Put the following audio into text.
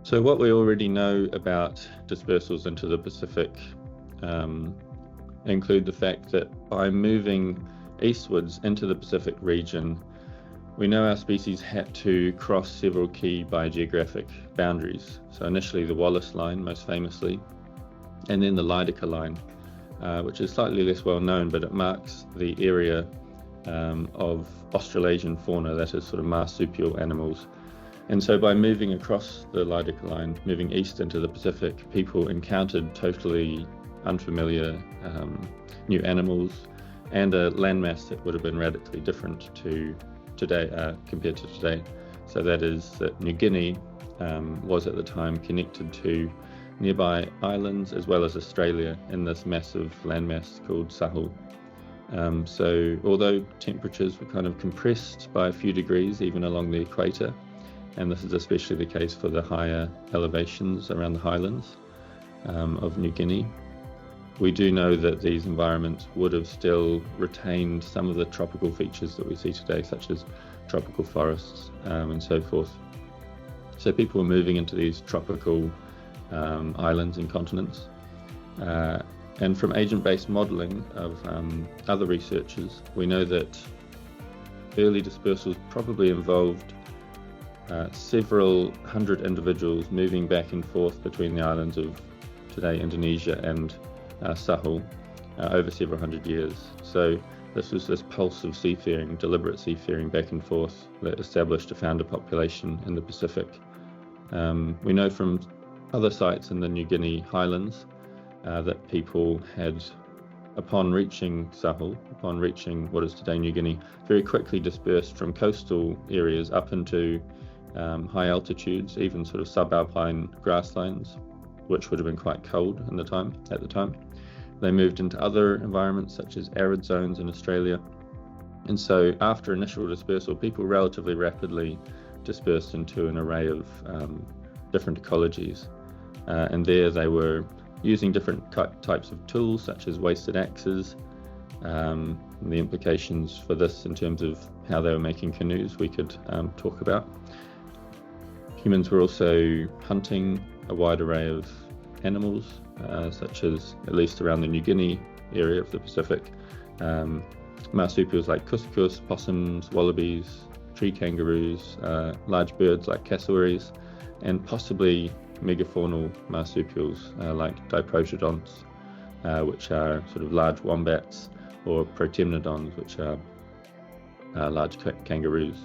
So what we already know about dispersals into the Pacific include the fact that by moving eastwards into the Pacific region, we know our species had to cross several key biogeographic boundaries. So initially the Wallace Line, most famously, and then the Lydecker Line, which is slightly less well known, but it marks the area of Australasian fauna, that is sort of marsupial animals. And so by moving across the Lydecker Line, moving east into the Pacific, people encountered totally unfamiliar new animals and a landmass that would have been radically different to today compared to today. So that is that New Guinea was at the time connected to nearby islands as well as Australia in this massive landmass called Sahul. So although temperatures were kind of compressed by a few degrees even along the equator, and this is especially the case for the higher elevations around the highlands of New Guinea, we do know that these environments would have still retained some of the tropical features that we see today, such as tropical forests and so forth. So people were moving into these tropical islands and continents. And from agent-based modelling of other researchers, we know that early dispersals probably involved several hundred individuals moving back and forth between the islands of today Indonesia and Sahul over several hundred years. So this was this pulse of seafaring, deliberate seafaring back and forth that established a founder population in the Pacific. We know from other sites in the New Guinea highlands that people had, upon reaching Sahul, upon reaching what is today New Guinea, very quickly dispersed from coastal areas up into high altitudes, even sort of subalpine grasslands, which would have been quite cold at the time. They moved into other environments such as arid zones in Australia. And so after initial dispersal, people relatively rapidly dispersed into an array of different ecologies. And there they were using different types of tools such as wasted axes. And the implications for this in terms of how they were making canoes we could talk about. Humans were also hunting a wide array of animals, such as, at least around the New Guinea area of the Pacific, marsupials like cuscus, possums, wallabies, tree kangaroos, large birds like cassowaries, and possibly megafaunal marsupials like diprotodonts, which are sort of large wombats, or protemnodons, which are large kangaroos.